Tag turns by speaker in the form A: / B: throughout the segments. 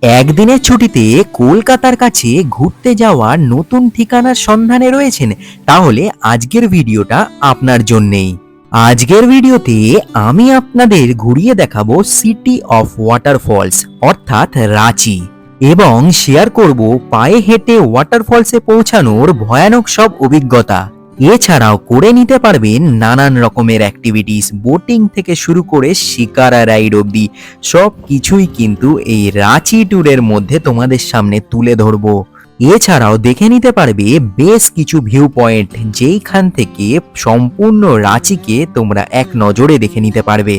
A: একদিনের ছুটিতে কলকাতার কাছে ঘুরতে যাওয়ার নতুন ঠিকানার সন্ধানে রয়েছেন, তাহলে আজকের ভিডিওটা আপনার জন্যেই। আজকের ভিডিওতে আমি আপনাদের ঘুরিয়ে দেখাবো সিটি অফ ওয়াটারফলস অর্থাৎ রাঁচি, এবং শেয়ার করব পায়ে হেঁটে ওয়াটারফলসে পৌঁছানোর ভয়ানক সব অভিজ্ঞতা। এছাড়াও করে নিতে পারবেন নানান রকমের অ্যাক্টিভিটিস, বোটিং থেকে শুরু করে শিকারা রাইড অবধি সব কিছুই কিন্তু এই রাঁচি ট্যুরের মধ্যে তোমাদের সামনে তুলে ধরবো। এছাড়াও দেখে নিতে পারবে বেশ কিছু ভিউ পয়েন্ট, যেইখান থেকে সম্পূর্ণ রাঁচিকে তোমরা এক নজরে দেখে নিতে পারবে।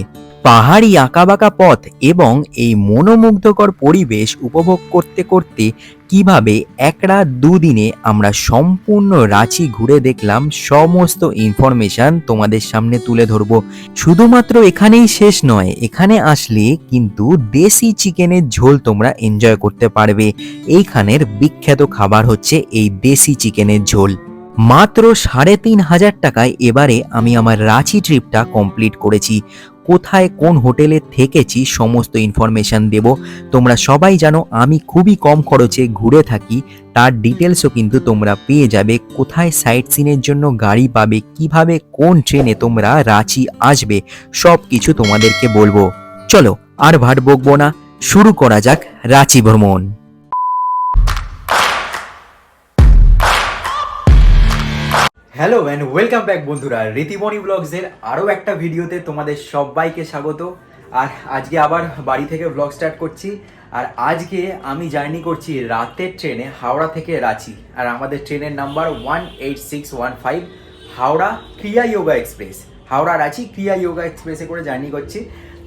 A: পাহাড়ি আঁকাবাঁকা পথ এবং এই মনোমুগ্ধকর পরিবেশ উপভোগ করতে করতে কিভাবে এক রাত দুদিনে আমরা সম্পূর্ণ রাঁচি ঘুরে দেখলাম, সমস্ত ইনফরমেশন তোমাদের সামনে তুলে ধরবো। শুধুমাত্র এখানেই শেষ নয়, এখানে আসলে কিন্তু দেশি চিকেনের ঝোল তোমরা এনজয় করতে পারবে। এইখানের বিখ্যাত খাবার হচ্ছে এই দেশি চিকেনের ঝোল। মাত্র ৩,৫০০ টাকায় এবারে আমি আমার রাঁচি ট্রিপটা কমপ্লিট করেছি। কোথায় কোন হোটেলে থেকেছি সমস্ত ইনফরমেশন দেব। তোমরা সবাই জানো আমি খুবই কম খরচে ঘুরে থাকি, তার ডিটেলসও কিন্তু তোমরা পেয়ে যাবে। কোথায় সাইট সিনের জন্য গাড়ি পাবে, কিভাবে কোন ট্রেনে তোমরা রাঁচি আসবে, সব কিছু তোমাদেরকে বলবো। চলো আর ভাট বকবো না, শুরু করা যাক রাঁচি ভ্রমণ। হ্যালো অ্যান্ড ওয়েলকাম ব্যাক বন্ধুরা, রীতিমণি ব্লগসের আরও একটা ভিডিওতে তোমাদের সবাইকে স্বাগত। আর আজকে আবার বাড়ি থেকে ব্লগ স্টার্ট করছি। আর আজকে আমি জার্নি করছি রাতের ট্রেনে হাওড়া থেকে রাঁচি। আর আমাদের ট্রেনের নাম্বার 18615, হাওড়া ক্রিয়া যোগা এক্সপ্রেস। হাওড়া রাঁচি ক্রিয়া যোগা এক্সপ্রেসে করে জার্নি করছি।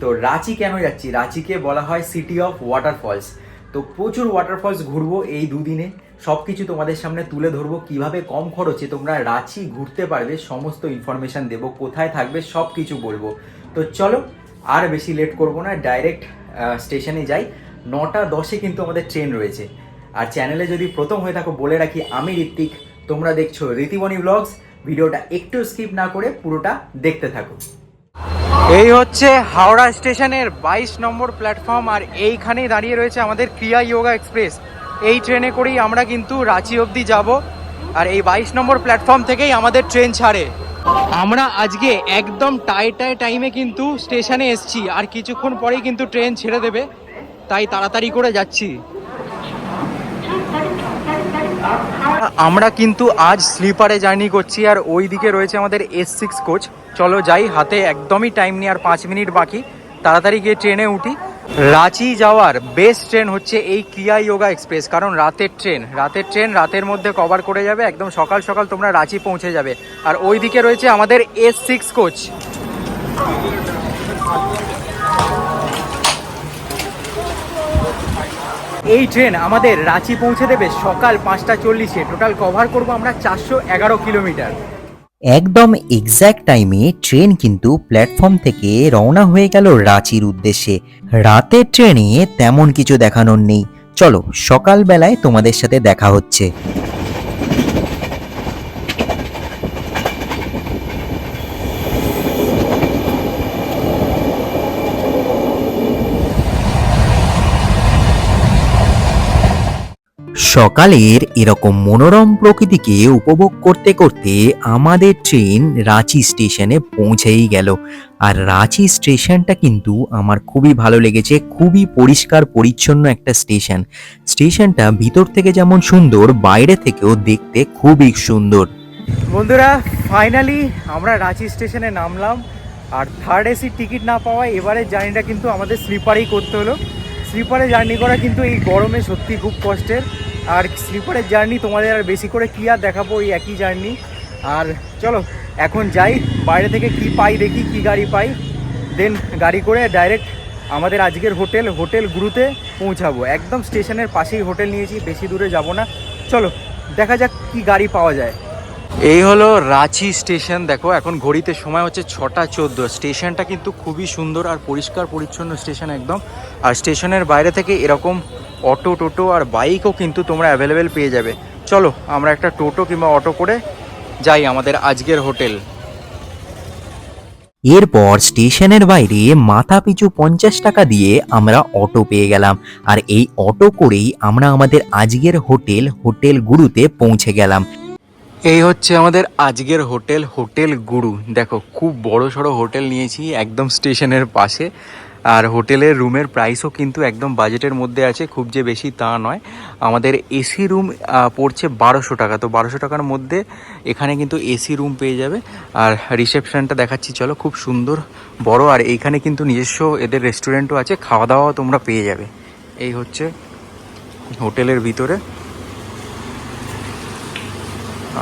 A: তো রাঁচি কেন যাচ্ছি? রাঁচিকে বলা হয় সিটি অফ ওয়াটারফলস। তো প্রচুর ওয়াটারফলস ঘুরবো এই দুদিনে, সব কিছু তোমাদের সামনে তুলে ধরবো। কিভাবে কম খরচে তোমরা রাঁচি ঘুরতে পারবে সমস্ত ইনফরমেশান দেবো, কোথায় থাকবে সব কিছু বলবো। তো চলো আর বেশি লেট করবো না, ডাইরেক্ট স্টেশনে যাই। 9:10 কিন্তু আমাদের ট্রেন রয়েছে। আর চ্যানেলে যদি প্রথম হয়ে থাকো বলে রাখি, আমি ঋত্বিক, তোমরা দেখছো রীতিমণি ব্লগস। ভিডিওটা একটু স্কিপ না করে পুরোটা দেখতে থাকো। এই হচ্ছে হাওড়া স্টেশনের 22 নম্বর প্ল্যাটফর্ম, আর এইখানেই দাঁড়িয়ে রয়েছে আমাদের ক্রিয়া যোগা এক্সপ্রেস। এই ট্রেনে করেই আমরা কিন্তু রাঁচি অবধি যাব। আর এই 22 নম্বর প্ল্যাটফর্ম থেকেই আমাদের ট্রেন ছাড়ে। আমরা আজকে একদম টাইমে কিন্তু স্টেশনে এসছি, আর কিছুক্ষণ পরেই কিন্তু ট্রেন ছেড়ে দেবে, তাই তাড়াতাড়ি করে যাচ্ছি। আমরা কিন্তু আজ স্লিপারে জার্নি করছি, আর ওই দিকে রয়েছে আমাদের S6 কোচ। চলো যাই, হাতে একদমই টাইম নেই, আর 5 মিনিট বাকি, তাড়াতাড়ি গিয়ে ট্রেনে উঠি। রাঁচি যাওয়ার বেস্ট ট্রেন হচ্ছে এই ক্রিয়া যোগা এক্সপ্রেস, কারণ রাতের ট্রেন রাতের মধ্যে কভার করে যাবে, একদম সকাল সকাল তোমরা রাঁচি পৌঁছে যাবে। আর ওই দিকে রয়েছে আমাদের S6 কোচ। এই ট্রেন আমাদের রাঁচি পৌঁছে দেবে সকাল 5:40-এ। টোটাল কভার করব আমরা 411 কিলোমিটার। একদম এক্স্যাক্ট টাইমে ট্রেন কিন্তু প্ল্যাটফর্ম থেকে রওনা হয়ে গেল রাঁচির উদ্দেশ্যে। রাতের ট্রেনে তেমন কিছু দেখানোর নেই, চলো সকালবেলায় তোমাদের সাথে দেখা হচ্ছে। সকালের এরকম মনোরম প্রকৃতিকে উপভোগ করতে করতে আমাদের ট্রেন রাঁচি স্টেশনে পৌঁছেই গেল। আর রাঁচি স্টেশনটা কিন্তু আমার খুবই ভালো লেগেছে, খুবই পরিষ্কার পরিচ্ছন্ন একটা স্টেশনটা ভিতর থেকে যেমন সুন্দর, বাইরে থেকেও দেখতে খুবই সুন্দর। বন্ধুরা, ফাইনালি আমরা রাঁচি স্টেশনে নামলাম। আর থার্ড এসি টিকিট না পাওয়ায় এবারের জার্নিটা কিন্তু আমাদের স্লিপারেই করতে হলো। স্লিপারে জার্নি করা কিন্তু এই গরমে সত্যি খুব কষ্টের। আর স্লিপারের জার্নি তোমাদের আর বেশি করে কি আর দেখাবো, এই একই জার্নি। আর চলো এখন যাই, বাইরে থেকে কি পাই দেখি, কি গাড়ি পাই, দেন গাড়ি করে ডাইরেক্ট আমাদের আজকের হোটেল গুরুতে পৌঁছাবো। একদম স্টেশনের পাশেই হোটেল নিয়েছি, বেশি দূরে যাব না। চলো দেখা যাক কি গাড়ি পাওয়া যায়। এই হলো রাঁচি স্টেশন। দেখো এখন ঘড়িতে সময় হচ্ছে 6:14। স্টেশনটা কিন্তু খুবই সুন্দর আর পরিষ্কার পরিচ্ছন্ন স্টেশন একদম। আর স্টেশনের বাইরে থেকে এরকম অটো টোটো আর বাইকও কিন্তু তোমরা অ্যাভেলেবেল পেয়ে যাবে। চলো আমরা একটা টোটো কিংবা অটো করে যাই আমাদের আজকের হোটেল। এরপর স্টেশনের বাইরে মাথা পিছু 50 টাকা দিয়ে আমরা অটো পেয়ে গেলাম, আর এই অটো করেই আমরা আমাদের আজকের হোটেল গুরুতে পৌঁছে গেলাম। এই হচ্ছে আমাদের আজকের হোটেল গুরু। দেখো খুব বড় সড়ো হোটেল নিয়েছি একদম স্টেশনের পাশে, আর হোটেলের রুমের প্রাইসও কিন্তু একদম বাজেটের মধ্যে আছে, খুব যে বেশি তা নয়। আমাদের এসি রুম পড়ছে 1200 টাকা, তো 1200 টাকার মধ্যে এখানে কিন্তু এসি রুম পেয়ে যাবে। আর রিসেপশনটা দেখাচ্ছি চলো, খুব সুন্দর বড়, আর এইখানে কিন্তু নিজস্ব এদের রেস্টুরেন্টও আছে, খাওয়া দাওয়াও তোমরা পেয়ে যাবে। এই হচ্ছে হোটেলের ভিতরে,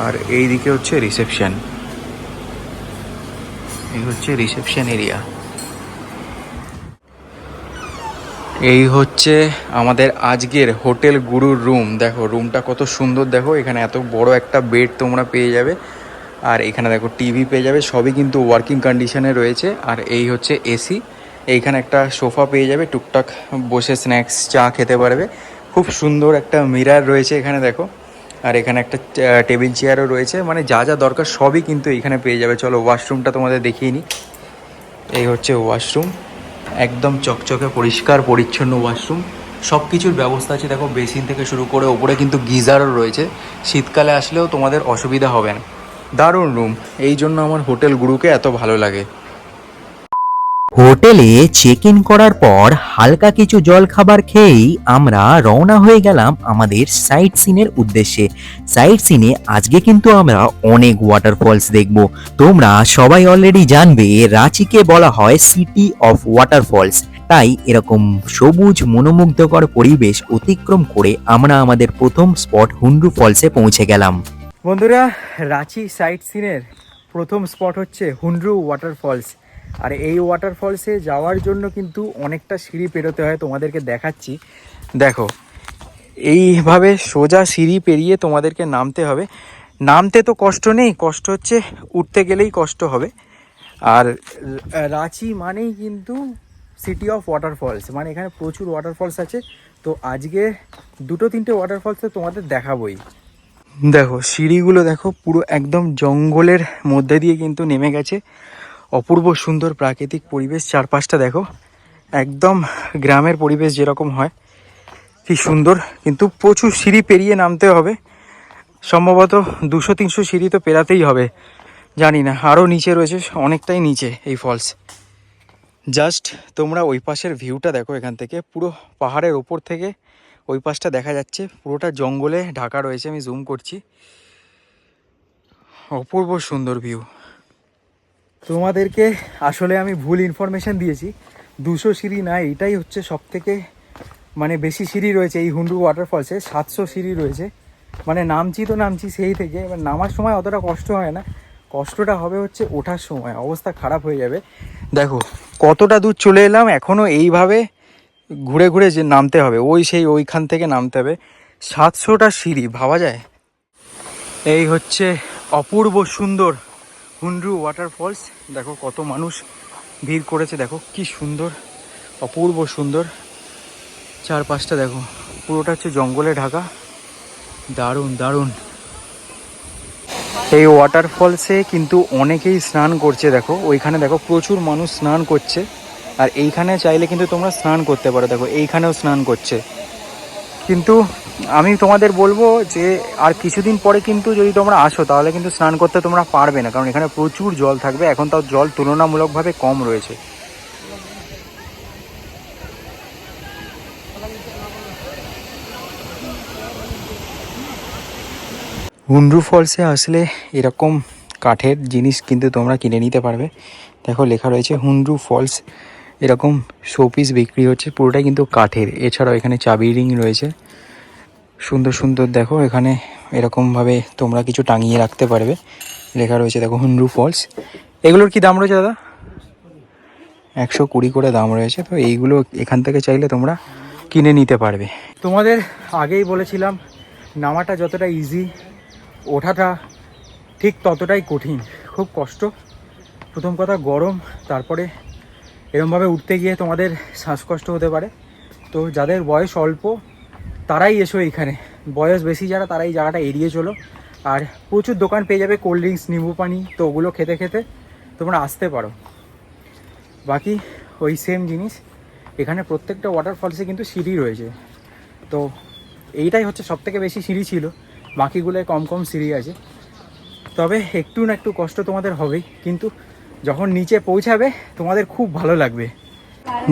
A: আর এই দিকে হচ্ছে রিসেপশন। এই হচ্ছে রিসেপশন এরিয়া। এই হচ্ছে আমাদের আজকের হোটেল গুরুর রুম। দেখো রুমটা কত সুন্দর, দেখো এখানে এত বড় একটা বেড তোমরা পেয়ে যাবে, আর এখানে দেখো টিভি পেয়ে যাবে, সবই কিন্তু ওয়ার্কিং কন্ডিশনে রয়েছে। আর এই হচ্ছে এসি, এইখানে একটা সোফা পেয়ে যাবে, টুকটাক বসে স্ন্যাক্স চা খেতে পারবে। খুব সুন্দর একটা মিরর রয়েছে এখানে দেখো, আর এখানে একটা টেবিল চেয়ারও রয়েছে, মানে যা যা দরকার সবই কিন্তু এখানে পেয়ে যাবে। চলো ওয়াশরুমটা তোমাদের দেখিয়ে নিই। এই হচ্ছে ওয়াশরুম, একদম চকচকে পরিষ্কার পরিচ্ছন্ন ওয়াশরুম, সব কিছুর ব্যবস্থা আছে। দেখো বেসিন থেকে শুরু করে ওপরে কিন্তু গিজারও রয়েছে, শীতকালে আসলেও তোমাদের অসুবিধা হবে না। দারুণ রুম, এই জন্য আমার হোটেল গুরুকে এত ভালো লাগে। হোটেলে চেক ইন করার পর হালকা কিছু জল খাবার খেয়েই আমরা রওনা হয়ে গেলাম আমাদের সাইট সিনের উদ্দেশ্যে। সাইট সিনে আজকে কিন্তু আমরা অনেক ওয়াটারফলস দেখব। তোমরা সবাই অলরেডি জানবে রাঁচিকে বলা হয় সিটি অফ ওয়াটারফলস, তাই এরকম সবুজ মনোমুগ্ধকর পরিবেশ অতিক্রম করে আমরা আমাদের প্রথম স্পট হুন্ডু ফলসে পৌঁছে গেলাম।
B: বন্ধুরা, রাঁচি সাইট সিনের প্রথম স্পট হচ্ছে হুন্ড্রু ওয়াটারফলস। আর এই ওয়াটারফলসে যাওয়ার জন্য কিন্তু অনেকটা সিঁড়ি পেরোতে হয়, তোমাদেরকে দেখাচ্ছি। দেখো এইভাবে সোজা সিঁড়ি পেরিয়ে তোমাদেরকে নামতে হবে। নামতে তো কষ্ট নেই, কষ্ট হচ্ছে উঠতে গেলেই কষ্ট হবে। আর রাঁচি মানেই কিন্তু সিটি অফ ওয়াটারফলস, মানে এখানে প্রচুর ওয়াটারফলস আছে। তো আজকে 2-3টে ওয়াটারফলসে তোমাদের দেখাবোই। দেখো সিঁড়িগুলো দেখো, পুরো একদম জঙ্গলের মধ্যে দিয়ে কিন্তু নেমে গেছে। অপূর্ব সুন্দর প্রাকৃতিক পরিবেশ, চারপাশটা দেখো একদম গ্রামের পরিবেশ যেরকম হয়, কি সুন্দর। কিন্তু প্রচুর সিঁড়ি পেরিয়ে নামতে হবে, সম্ভবত 200-300 সিঁড়ি তো পেরাতেই হবে, জানি না আরও নিচে রয়েছে, অনেকটাই নিচে এই ফলস। জাস্ট তোমরা ওই পাশের ভিউটা দেখো, এখান থেকে পুরো পাহাড়ের ওপর থেকে ওই পাশটা দেখা যাচ্ছে, পুরোটা জঙ্গলে ঢাকা রয়েছে। আমি জুম করছি, অপূর্ব সুন্দর ভিউ। তোমাদেরকে আসলে আমি ভুল ইনফরমেশান দিয়েছি, 200 সিঁড়ি না, এইটাই হচ্ছে সব থেকে মানে বেশি সিঁড়ি রয়েছে এই হুন্ডু ওয়াটারফলসে। 700 সিঁড়ি রয়েছে। মানে নামছি সেই থেকে, এবার নামার সময় অতটা কষ্ট হয় না, কষ্টটা হবে হচ্ছে ওঠার সময়, অবস্থা খারাপ হয়ে যাবে। দেখো কতটা দূর চলে এলাম, এখনও এইভাবে ঘুরে ঘুরে যে নামতে হবে, ওইখান থেকে নামতে হবে। 700টা সিঁড়ি, ভাবা যায়। এই হচ্ছে অপূর্ব সুন্দর হুন্ড্রু ওয়াটারফলস। দেখো কত মানুষ ভিড় করেছে, দেখো কি সুন্দর, অপূর্ব সুন্দর। চারপাশটা দেখো, পুরোটা হচ্ছে জঙ্গলে ঢাকা, দারুণ দারুণ। এই ওয়াটারফলসে কিন্তু অনেকেই স্নান করছে, দেখো ওইখানে দেখো প্রচুর মানুষ স্নান করছে। আর এইখানে চাইলে কিন্তু তোমরা স্নান করতে পারো, দেখো এইখানেও স্নান করছে। কিন্তু আমি তোমাদের বলবো যে আর কিছুদিন পরে কিন্তু যদি তোমরা আসো তাহলে কিন্তু স্নান করতে তোমরা পারবে না, কারণ এখানে প্রচুর জল থাকবে। এখন তাও জল তুলনামূলকভাবে কম রয়েছে। হুন্ড্রু ফলসে আসলে এরকম কাঠের জিনিস কিন্তু তোমরা কিনে নিতে পারবে। দেখো লেখা রয়েছে হুন্ড্রু ফলস, এরকম শোপিস বিক্রি হচ্ছে, পুরোটাই কিন্তু কাঠের। এছাড়াও এখানে চাবি রিং রয়েছে, সুন্দর সুন্দর। দেখো এখানে এরকমভাবে তোমরা কিছু টাঙিয়ে রাখতে পারবে, লেখা রয়েছে দেখো হুন্ড্রু ফলস। এগুলোর কি দাম রয়েছে দাদা? 120 করে দাম রয়েছে। তো এইগুলো এখান থেকে চাইলে তোমরা কিনে নিতে পারবে। তোমাদের আগেই বলেছিলাম নামাটা যতটা ইজি, ওঠাটা ঠিক ততটাই কঠিন, খুব কষ্ট। প্রথম কথা গরম, তারপরে এরমভাবে উঠতে গিয়ে তোমাদের শ্বাসকষ্ট হতে পারে। তো যাদের বয়স অল্প তারাই এসো এইখানে, বয়স বেশি যারা তারাই জায়গাটা এড়িয়ে চলো। আর প্রচুর দোকান পেয়ে যাবে, কোল্ড ড্রিঙ্কস, নিম্বু পানি, তো ওগুলো খেতে খেতে তোমরা আসতে পারো। বাকি ওই সেম জিনিস, এখানে প্রত্যেকটা ওয়াটারফলসে কিন্তু সিঁড়ি রয়েছে। তো এইটাই হচ্ছে সবথেকে বেশি সিঁড়ি ছিল, বাকিগুলোয় কম কম সিঁড়ি আছে। তবে একটু না একটু কষ্ট তোমাদের হবেই, কিন্তু যখন নিচে পৌঁছাবে তোমাদের খুব ভালো লাগবে।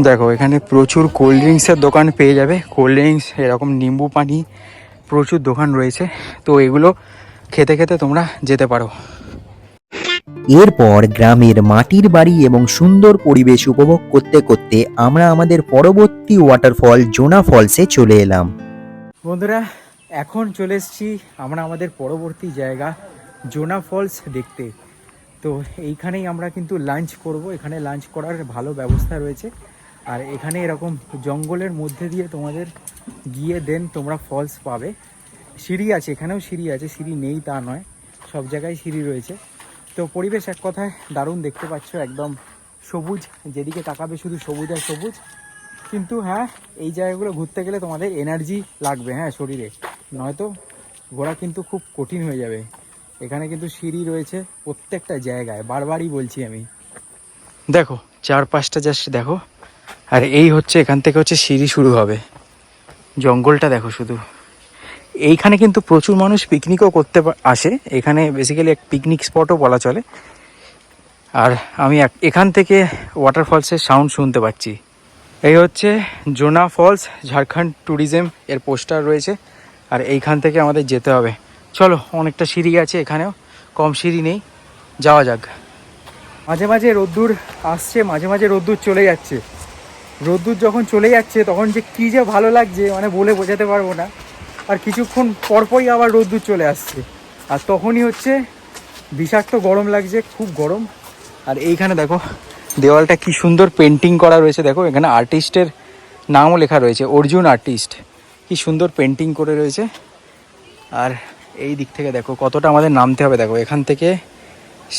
B: দেখো এখানে প্রচুর কোল্ড ড্রিঙ্কসের দোকান পেয়ে যাবে, কোল্ড ড্রিঙ্কস, এরকম নিম্বু পানি, প্রচুর দোকান রয়েছে। তো এগুলো খেতে খেতে তোমরা যেতে পারো।
A: এরপর গ্রামের মাটির বাড়ি এবং সুন্দর পরিবেশ উপভোগ করতে করতে আমরা আমাদের পরবর্তী ওয়াটারফল জোনা ফলসে চলে এলাম।
B: বন্ধুরা, এখন চলে এসেছি আমরা আমাদের পরবর্তী জায়গা জোনা ফলস দেখতে। তো এইখানেই আমরা কিন্তু লাঞ্চ করব, এখানে লাঞ্চ করার ভালো ব্যবস্থা রয়েছে। আর এখানে এরকম জঙ্গলের মধ্যে দিয়ে তোমাদের গিয়ে দেন তোমরা ফলস পাবে। সিঁড়ি আছে, এখানেও সিঁড়ি আছে, সিঁড়ি নেই তা নয়, সব জায়গায় সিঁড়ি রয়েছে। তো পরিবেশ এক কথায় দারুণ, দেখতে পাচ্ছ একদম সবুজ, যেদিকে তাকাবে শুধু সবুজ আর সবুজ। কিন্তু হ্যাঁ, এই জায়গাগুলো ঘুরতে গেলে তোমাদের এনার্জি লাগবে, হ্যাঁ, শরীরে, নয়তো ঘোরা কিন্তু খুব কঠিন হয়ে যাবে। এখানে কিন্তু সিঁড়ি রয়েছে প্রত্যেকটা জায়গায়, বারবারই বলছি আমি। দেখো চারপাশটা জাস্ট দেখো, আর এই হচ্ছে এখান থেকে হচ্ছে সিঁড়ি শুরু হবে। জঙ্গলটা দেখো শুধু। এইখানে কিন্তু প্রচুর মানুষ পিকনিকও করতে আসে, এখানে বেসিক্যালি এক পিকনিক স্পটও বলা চলে। আর আমি এখান থেকে ওয়াটারফলসের সাউন্ড শুনতে পাচ্ছি। এই হচ্ছে জোনা ফলস, ঝাড়খণ্ড ট্যুরিজম এর পোস্টার রয়েছে। আর এইখান থেকে আমাদের যেতে হবে। চলো, অনেকটা সিঁড়ি আছে, এখানেও কম সিঁড়ি নেই, যাওয়া যাক। মাঝে মাঝে রোদ্দুর আসছে, মাঝে মাঝে রোদ্দুর চলে যাচ্ছে। রোদ্দুর যখন চলে যাচ্ছে তখন যে কী যে ভালো লাগছে, মানে বলে বোঝাতে পারবো না। আর কিছুক্ষণ পরপরই আবার রোদ্দুর চলে আসছে, আর তখনই হচ্ছে বিষাক্ত গরম লাগছে, খুব গরম। আর এইখানে দেখো দেওয়ালটা কি সুন্দর পেন্টিং করা রয়েছে, দেখো এখানে আর্টিস্টের নামও লেখা রয়েছে, অর্জুন আর্টিস্ট। কি সুন্দর পেন্টিং করে রয়েছে। আর এই দিক থেকে দেখো কতটা আমাদের নামতে হবে, দেখো এখান থেকে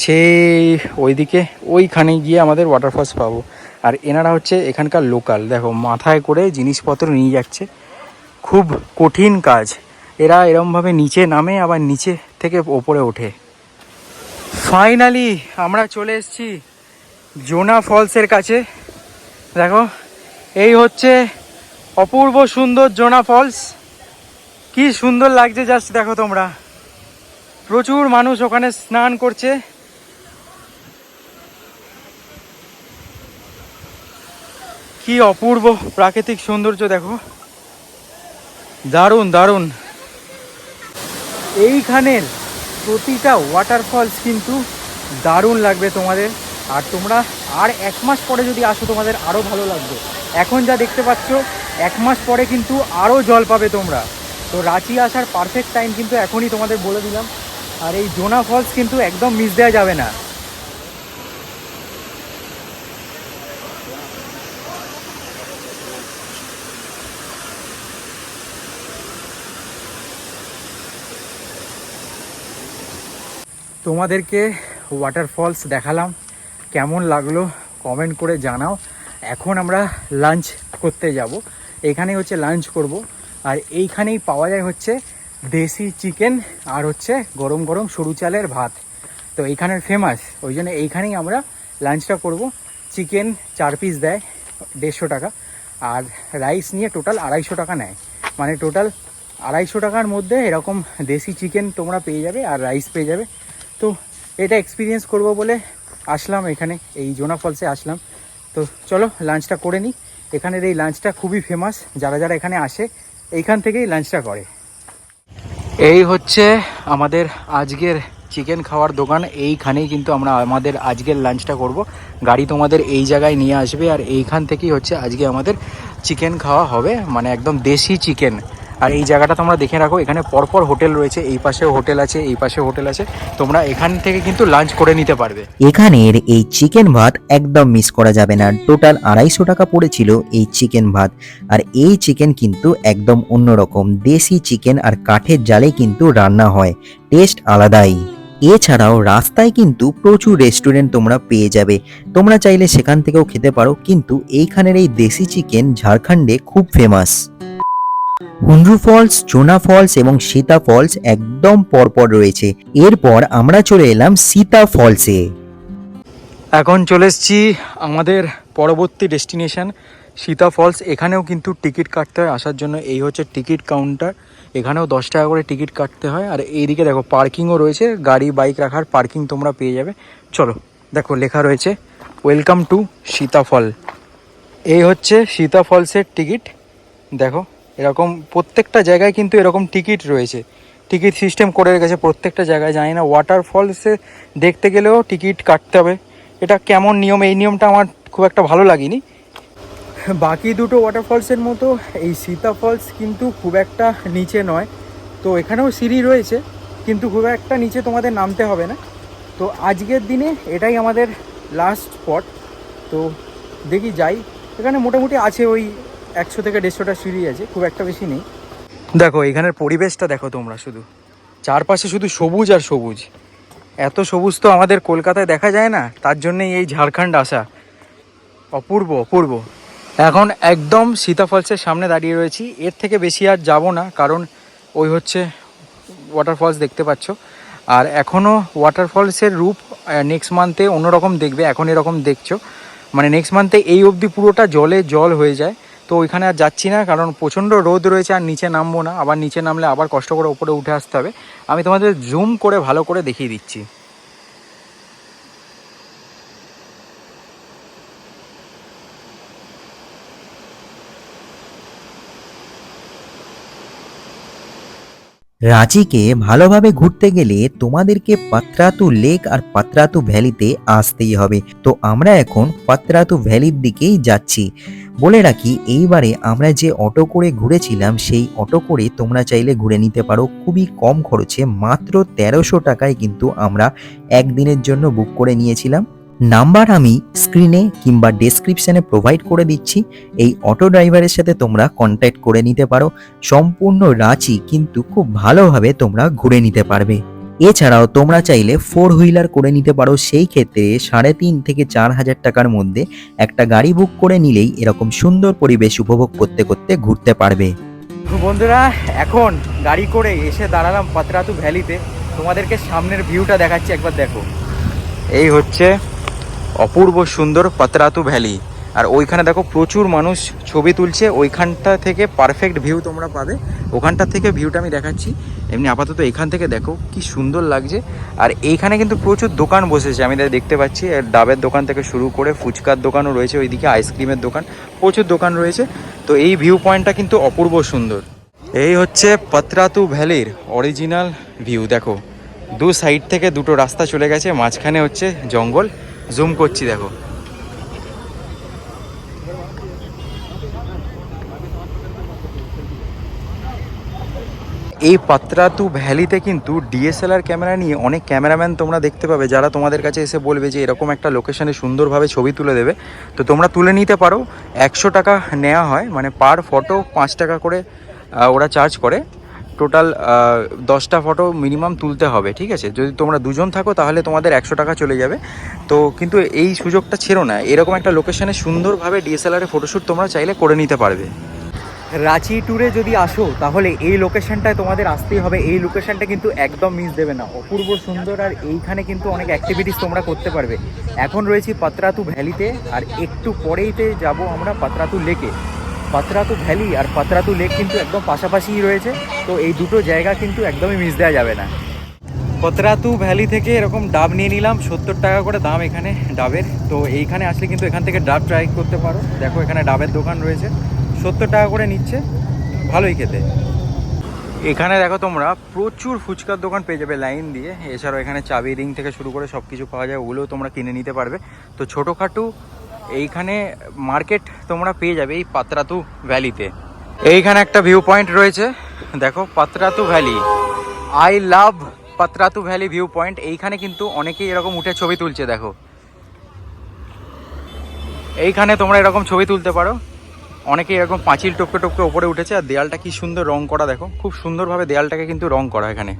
B: সেই ওইদিকে, ওইখানে গিয়ে আমাদের ওয়াটারফলস পাবো। আর এনারা হচ্ছে এখানকার লোকাল, দেখো মাথায় করে জিনিসপত্র নিয়ে যাচ্ছে, খুব কঠিন কাজ। এরা এরমভাবে নিচে নামে আবার নিচে থেকে ওপরে ওঠে। ফাইনালি আমরা চলে এসেছি জোনা ফলসের কাছে। দেখো এই হচ্ছে অপূর্ব সুন্দর জোনা ফলস, কি সুন্দর লাগছে জাস্ট দেখো তোমরা। প্রচুর মানুষ ওখানে স্নান করছে। কি অপূর্ব প্রাকৃতিক সৌন্দর্য দেখো, দারুণ দারুণ। এইখানের প্রতিটা ওয়াটারফলস কিন্তু দারুণ লাগবে তোমাদের। আর তোমরা আর 1 মাস পরে যদি আসো তোমাদের আরও ভালো লাগবে। এখন যা দেখতে পাচ্ছ, 1 মাস পরে কিন্তু আরও জল পাবে তোমরা। তো রাঁচি আসার পারফেক্ট টাইম কিন্তু এখনই তোমাদের বলে দিলাম। আর এই জোনা ফলস কিন্তু একদম মিস দেওয়া যাবে না। তোমাদেরকে ওয়াটারফলস দেখালাম, কেমন লাগলো কমেন্ট করে জানাও। এখন আমরা লাঞ্চ করতে যাব, এখানেই হচ্ছে লাঞ্চ করব। আর এইখানেই পাওয়া যায় হচ্ছে দেশি চিকেন আর হচ্ছে গরম গরম সরু চালের ভাত। তো এইখানের ফেমাস, ওই জন্য এইখানেই আমরা লাঞ্চটা করব। চিকেন 4 পিস দেয় 150 টাকা, আর রাইস নিয়ে টোটাল 250 টাকা নেয়। মানে টোটাল 250 টাকার মধ্যে এরকম দেশি চিকেন তোমরা পেয়ে যাবে আর রাইস পেয়ে যাবে। তো এটা এক্সপিরিয়েন্স করব বলে আসলাম এখানে, এই জোনা ফলসে আসলাম। তো চলো লাঞ্চটা করে নিই। এখানের এই লাঞ্চটা খুবই ফেমাস, যারা যারা এখানে আসে এইখান থেকেই লাঞ্চটা করে। এই হচ্ছে আমাদের আজকের চিকেন খাওয়ার দোকান, এইখানেই কিন্তু আমরা আমাদের আজকের লাঞ্চটা করব। গাড়ি তোমাদের এই জায়গায় নিয়ে আসবে, আর এইখান থেকেই হচ্ছে আজকে আমাদের চিকেন খাওয়া হবে, মানে একদম দেশি চিকেন। আর এই জায়গাটা তোমরা দেখে রাখো, এখানে পরপর হোটেল রয়েছে, এই পাশেও হোটেল আছে, এই পাশেও হোটেল আছে, তোমরা এখান থেকে কিন্তু লাঞ্চ করে নিতে পারবে।
A: এখানের এই চিকেন ভাত একদম মিস করা যাবে না। টোটাল 250 টাকা পড়েছিল এই চিকেন ভাত। আর এই চিকেন কিন্তু একদম অন্যরকম, দেশি চিকেন আর কাঠের জালে কিন্তু রান্না হয়, টেস্ট আলাদাই। এছাড়াও রাস্তায় কিন্তু প্রচুর রেস্টুরেন্ট তোমরা পেয়ে যাবে, তোমরা চাইলে সেখান থেকেও খেতে পারো। কিন্তু এইখানের এই দেশি চিকেন ঝাড়খণ্ডে খুব ফেমাস। হুন্ড্রু ফলস, জোনা ফলস এবং সীতা ফলস একদম পরপর রয়েছে। এরপর আমরা চলে এলাম সীতা ফলসে।
B: এখন চলে এসেছি আমাদের পরবর্তী ডেস্টিনেশন সীতা ফলস। এখানেও কিন্তু টিকিট কাটতে হয় আসার জন্য। এই হচ্ছে টিকিট কাউন্টার, এখানেও 10 টাকা করে টিকিট কাটতে হয়। আর এইদিকে দেখো পার্কিংও রয়েছে, গাড়ি বাইক রাখার পার্কিং তোমরা পেয়ে যাবে। চলো দেখো লেখা রয়েছে ওয়েলকাম টু সীতা ফল। এই হচ্ছে সীতা ফলসের টিকিট। দেখো এরকম প্রত্যেকটা জায়গায় কিন্তু এরকম টিকিট রয়েছে, টিকিট সিস্টেম করে রেখেছে প্রত্যেকটা জায়গায়। জানি না ওয়াটারফলসে দেখতে গেলেও টিকিট কাটতে হবে, এটা কেমন নিয়ম, এই নিয়মটা আমার খুব একটা ভালো লাগেনি। বাকি দুটো ওয়াটারফলসের মতো এই সীতা ফলস কিন্তু খুব একটা নিচে নয়, তো এখানেও সিঁড়ি রয়েছে কিন্তু খুব একটা নিচে তোমাদের নামতে হবে না। তো আজকের দিনে এটাই আমাদের লাস্ট স্পট, তো দেখি যাই। এখানে মোটামুটি আছে ওই 100 থেকে 150টা সিঁড়ি আছে, খুব একটা বেশি নেই। দেখো এখানের পরিবেশটা দেখো তোমরা, শুধু চারপাশে শুধু সবুজ আর সবুজ। এত সবুজ তো আমাদের কলকাতায় দেখা যায় না, তার জন্যই এই ঝাড়খণ্ড আসা। অপূর্ব অপূর্ব। এখন একদম সীতা ফলসের সামনে দাঁড়িয়ে রয়েছি, এর থেকে বেশি আর যাব না, কারণ ওই হচ্ছে ওয়াটারফলস দেখতে পাচ্ছ। আর এখনও ওয়াটারফলসের রূপ নেক্সট মান্থে অন্যরকম দেখবে, এখন এরকম দেখছো, মানে নেক্সট মান্থে এই অবধি পুরোটা জলে জল হয়ে যায়। তো ওইখানে আর যাচ্ছি না, কারণ প্রচণ্ড রোদ রয়েছে, আর নিচে নামবো না, আবার নিচে নামলে আবার কষ্ট করে ওপরে উঠে আসতে হবে। আমি তোমাদের জুম করে ভালো করে দেখিয়ে দিচ্ছি।
A: রাঁচিকে ভালোভাবে ঘুরতে গেলে তোমাদেরকে পাত্রাতু লেক আর পাত্রাতু ভ্যালিতে আসতেই হবে। তো আমরা এখন পাত্রাতু ভ্যালির দিকেই যাচ্ছি। বলে রাখি, এইবারে আমরা যে অটো করে ঘুরেছিলাম সেই অটো করে তোমরা চাইলে ঘুরে নিতে পারো খুবই কম খরচে, মাত্র 1300 টাকায় কিন্তু আমরা একদিনের জন্য বুক করে নিয়েছিলাম। নাম্বার আমি স্ক্রিনে কিংবা ডেসক্রিপশনে প্রোভাইড করে দিচ্ছি, এই অটো ড্রাইভারের সাথে তোমরা কন্ট্যাক্ট করে নিতে পারো। সম্পূর্ণ রাঁচি কিন্তু খুব ভালোভাবে তোমরা ঘুরে নিতে পারবে। এছাড়াও তোমরা চাইলে 4 হুইলার করে নিতে পারো, সেই ক্ষেত্রে 3,500 থেকে 4,000 টাকার মধ্যে একটা গাড়ি বুক করে নিলেই এরকম সুন্দর পরিবেশ উপভোগ করতে করতে ঘুরতে পারবে।
B: বন্ধুরা এখন গাড়ি করে এসে দাঁড়ালাম পাত্রাতু ভ্যালিতে, তোমাদেরকে সামনের ভিউটা দেখাচ্ছি, একবার দেখো। এই হচ্ছে অপূর্ব সুন্দর পাত্রাতু ভ্যালি, আর ওইখানে দেখো প্রচুর মানুষ ছবি তুলছে, ওইখানটা থেকে পারফেক্ট ভিউ তোমরা পাবে। ওখানটা থেকে ভিউটা আমি দেখাচ্ছি। এমনি আপাতত এখান থেকে দেখো কি সুন্দর লাগছে। আর এইখানে কিন্তু প্রচুর দোকান বসেছে, আমি দেখতে পাচ্ছি। ডাবের দোকান থেকে শুরু করে ফুচকার দোকানও রয়েছে, ওইদিকে আইসক্রিমের দোকান, প্রচুর দোকান রয়েছে। তো এই ভিউ পয়েন্টটা কিন্তু অপূর্ব সুন্দর। এই হচ্ছে পাত্রাতু ভ্যালির অরিজিনাল ভিউ। দেখো দু সাইড থেকে দুটো রাস্তা চলে গেছে, মাঝখানে হচ্ছে জঙ্গল। জুম করছি দেখো। এই পাত্রাতু ভ্যালিতে কিন্তু ডিএসএলআর ক্যামেরা নিয়ে অনেক ক্যামেরাম্যান তোমরা দেখতে পাবে, যারা তোমাদের কাছে এসে বলবে যে এরকম একটা লোকেশনে সুন্দরভাবে ছবি তুলে দেবে। তো তোমরা তুলে নিতে পারো। 100 টাকা নেওয়া হয়, মানে পার ফটো 5 টাকা করে ওরা চার্জ করে। টোটাল 10টা ফটো মিনিমাম তুলতে হবে, ঠিক আছে? যদি তোমরা দুজন থাকো তাহলে তোমাদের 100 টাকা চলে যাবে। তো কিন্তু এই সুযোগটা ছেড়ো না, এরকম একটা লোকেশনে সুন্দরভাবে ডিএসএলআরে ফটোশ্যুট তোমরা চাইলে করে নিতে পারবে। রাঁচি ট্যুরে যদি আসো তাহলে এই লোকেশনটায় তোমাদের আসতেই হবে। এই লোকেশনটা কিন্তু একদম মিস দেবে না, অপূর্ব সুন্দর। আর এইখানে কিন্তু অনেক অ্যাক্টিভিটিস তোমরা করতে পারবে। এখন রয়েছি পাত্রাতু ভ্যালিতে, আর একটু পরেইতে যাব আমরা পাত্রাতু লেকে। পাত্রাতু ভ্যালি আর পাত্রাতু লেক কিন্তু একদম পাশাপাশিই রয়েছে, তো এই দুটো জায়গা কিন্তু একদমই মিস দেওয়া যাবে না। পাত্রাতু ভ্যালি থেকে এরকম ডাব নিয়ে নিলাম, 70 টাকা করে দাম এখানে ডাবের। তো এইখানে আসলে কিন্তু এখান থেকে ডাব ট্রাই করতে পারো। দেখো এখানে ডাবের দোকান রয়েছে, 70 টাকা করে নিচ্ছে, ভালোই খেতে। এখানে দেখো তোমরা প্রচুর ফুচকার দোকান পেয়ে যাবে লাইন দিয়ে। এছাড়াও এখানে চাবি রিং থেকে শুরু করে সব কিছু পাওয়া যায়, ওগুলোও তোমরা কিনে নিতে পারবে। তো ছোটোখাটো এইখানে মার্কেট তোমরা পেয়ে যাবে এই পাত্রাতু ভ্যালিতে। এইখানে একটা ভিউ পয়েন্ট রয়েছে, দেখো Patratu valley. I love Patratu valley view point. এইখানে কিন্তু অনেকেই এরকম উঠে ছবি তুলছে, দেখো এইখানে তোমরা এরকম ছবি তুলতে পারো। অনেকে এরকম পাঁচিল টপকে টপকে ওপরে উঠেছে, আর দেয়ালটা কি সুন্দর রং করা, দেখো খুব সুন্দরভাবে দেয়ালটাকে কিন্তু রং করা এখানে।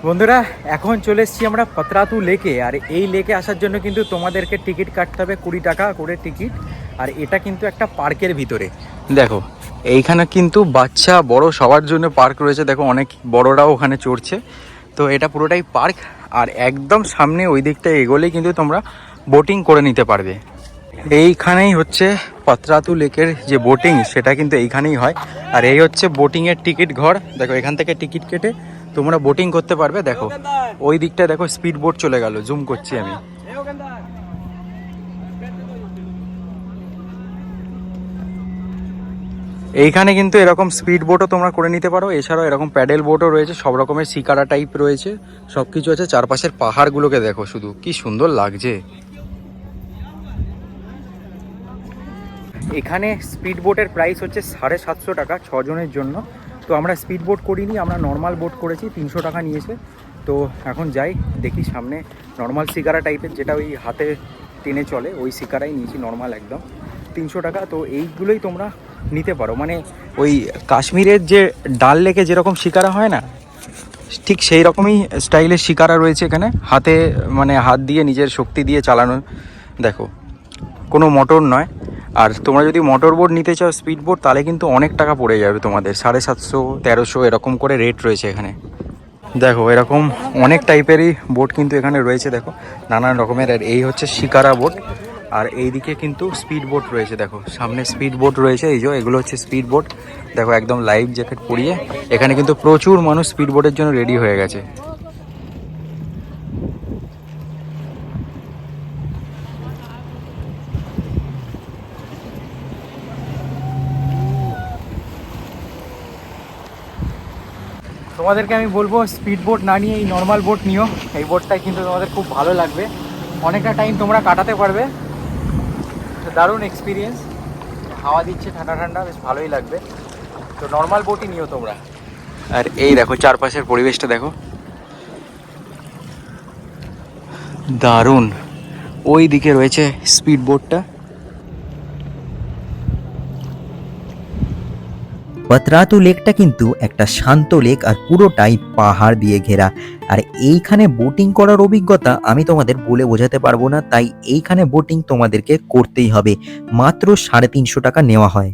B: বন্ধুরা এখন চলে এসেছি আমরা পাত্রাতু লেকে, আর এই লেকে আসার জন্য কিন্তু তোমাদেরকে টিকিট কাটতে হবে, 20 টাকা করে টিকিট। আর এটা কিন্তু একটা পার্কের ভিতরে। দেখো এইখানে কিন্তু বাচ্চা বড় সবার জন্য পার্ক রয়েছে, দেখো অনেক বড়রাও ওখানে চড়ছে। তো এটা পুরোটাই পার্ক, আর একদম সামনে ওই দিকটা এগোলেই কিন্তু তোমরা বোটিং করে নিতে পারবে। এইখানেই হচ্ছে পাতরাতু লেকের যে বোটিং সেটা কিন্তু এইখানেই হয়। আর এই হচ্ছে বোটিংয়ের টিকিট ঘর। দেখো এখান থেকে টিকিট কেটে তোমরা বোটিং করতে পারবে। দেখো ওই দিকটা দেখো স্পিড বোট চলে গেল, জুম করছি আমি। এইখানে কিন্তু এরকম স্পিড বোটও তোমরা করে নিতে পারো, এছাড়াও এরকম প্যাডেল বোটও রয়েছে, সব রকমের শিকারা টাইপ রয়েছে, সব কিছু আছে। চারপাশের পাহাড়গুলোকে দেখো শুধু কি সুন্দর লাগছে। এখানে স্পিড বোটের প্রাইস হচ্ছে 750 টাকা 6 জনের জন্য। তো আমরা স্পিড বোট করিনি, আমরা নর্মাল বোট করেছি, 300 টাকা নিয়েছে। তো এখন যাই দেখি সামনে নর্মাল শিকারা টাইপের, যেটা ওই হাতে টেনে চলে, ওই শিকারাই নিয়েছি নর্মাল একদম 300 টাকা। তো এইগুলোই তোমরা নিতে পারো, মানে ওই কাশ্মীরের যে ডাল লেকে যেরকম শিকারা হয় না, ঠিক সেই রকমই স্টাইলের শিকারা রয়েছে এখানে, হাতে মানে হাত দিয়ে নিজের শক্তি দিয়ে চালানো। দেখো কোনো মোটর নয়। আর তোমরা যদি মোটর বোট নিতে চাও স্পিড বোট, তাহলে কিন্তু অনেক টাকা পড়ে যাবে তোমাদের, 750 1300 এরকম করে রেট রয়েছে এখানে। দেখো এরকম অনেক টাইপেরই বোট কিন্তু এখানে রয়েছে, দেখো নানান রকমের। আর এই হচ্ছে শিকারা বোট, আর এইদিকে কিন্তু স্পিড বোট রয়েছে। দেখো সামনে স্পিড বোট রয়েছে, এই যে এগুলো হচ্ছে স্পিড বোট। দেখো একদম লাইফ জ্যাকেট পরিয়ে এখানে কিন্তু প্রচুর মানুষ স্পিড বোটের জন্য রেডি হয়ে গেছে। তোমাদেরকে আমি বলবো স্পিড বোট না নিয়ে এই নর্মাল বোট নিও। এই বোটটাই কিন্তু তোমাদের খুব ভালো লাগবে, অনেকটা টাইম তোমরা কাটাতে পারবে, দারুণ এক্সপিরিয়েন্স। হাওয়া দিচ্ছে ঠান্ডা ঠান্ডা, বেশ ভালোই লাগবে। তো নর্মাল বোটই নিও তোমরা। আর এই দেখো চারপাশের পরিবেশটা দেখো, দারুণ। ওই দিকে রয়েছে স্পিড বোটটা।
A: পাতরাতু লেকটা কিন্তু একটা শান্ত লেক আর পুরোটাই পাহাড় দিয়ে ঘেরা। আর এইখানে বোটিং করার অভিজ্ঞতা আমি তোমাদের বলে বোঝাতে পারবো না, তাই এইখানে বোটিং তোমাদেরকে করতেই হবে। মাত্র 350 টাকা নেওয়া হয়।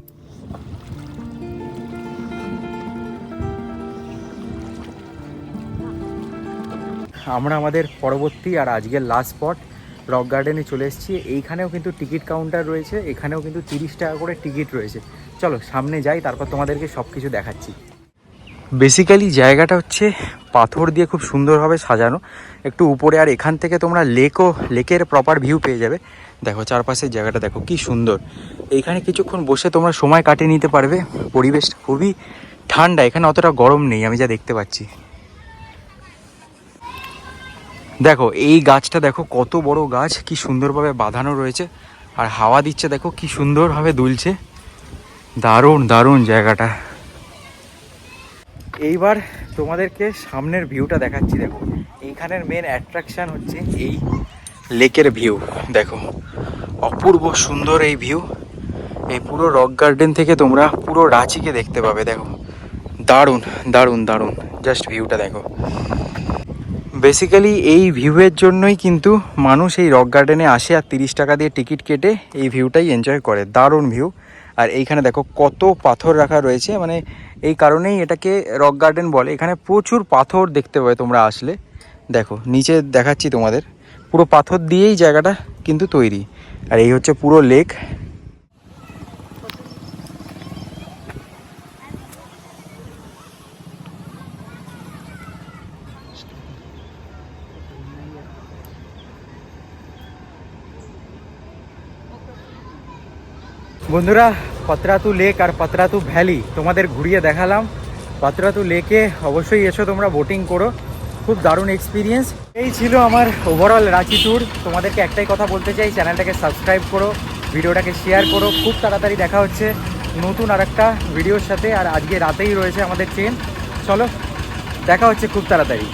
B: আমরা আমাদের পরবর্তী আর আজকের লাস্ট স্পট রক গার্ডেনে চলে এসেছি। এইখানেও কিন্তু টিকিট কাউন্টার রয়েছে, এখানেও কিন্তু 30 টাকা করে টিকিট রয়েছে। চলো সামনে যাই, তারপর তোমাদেরকে সব কিছু দেখাচ্ছি। বেসিক্যালি জায়গাটা হচ্ছে পাথর দিয়ে খুব সুন্দরভাবে সাজানো একটু উপরে। আর এখান থেকে তোমরা লেকের প্রপার ভিউ পেয়ে যাবে। দেখো চারপাশের জায়গাটা দেখো কি সুন্দর। এইখানে কিছুক্ষণ বসে তোমরা সময় কাটিয়ে নিতে পারবে। পরিবেশটা খুবই ঠান্ডা, এখানে অতটা গরম নেই আমি যা দেখতে পাচ্ছি। দেখো এই গাছটা দেখো কত বড় গাছ, কি সুন্দরভাবে বাঁধানো রয়েছে, আর হাওয়া দিচ্ছে দেখো কি সুন্দরভাবে দুলছে। দারুণ দারুণ জায়গাটা। এইবার তোমাদেরকে সামনের ভিউটা দেখাচ্ছি। দেখো এইখানের মেন অ্যাট্রাকশান হচ্ছে এই লেকের ভিউ। দেখো অপূর্ব সুন্দর এই ভিউ। এই পুরো রক গার্ডেন থেকে তোমরা পুরো রাঁচিকে দেখতে পাবে। দেখো দারুণ দারুণ দারুণ, জাস্ট ভিউটা দেখো। বেসিক্যালি এই ভিউয়ের জন্যই কিন্তু মানুষ এই রক গার্ডেনে আসে, আর 30 টাকা দিয়ে টিকিট কেটে এই ভিউটাই এনজয় করে। দারুণ ভিউ। আর এইখানে দেখো কত পাথর রাখা রয়েছে, মানে এই কারণেই এটাকে রক গার্ডেন বলে। এখানে প্রচুর পাথর দেখতে পাবে তোমরা আসলে। দেখো নিচে দেখাচ্ছি তোমাদের, পুরো পাথর দিয়েই জায়গাটা কিন্তু তৈরি। আর এই হচ্ছে পুরো লেক। বন্ধুরা পাতরাতু লেক আর পাতরাতু ভ্যালি তোমাদের ঘুরিয়ে দেখালাম। পাতরাতু লেকে অবশ্যই এসো তোমরা, বোটিং করো, খুব দারুণ এক্সপিরিয়েন্স। এই ছিল আমার ওভারঅল রাঁচি ট্যুর। তোমাদেরকে একটাই কথা বলতে চাই, চ্যানেলটাকে সাবস্ক্রাইব করো, ভিডিওটাকে শেয়ার করো। খুব তাড়াতাড়ি দেখা হচ্ছে নতুন আর একটা ভিডিওর সাথে। আর আজকে রাতেই রয়েছে আমাদের ট্রেন। চলো দেখা হচ্ছে খুব তাড়াতাড়ি।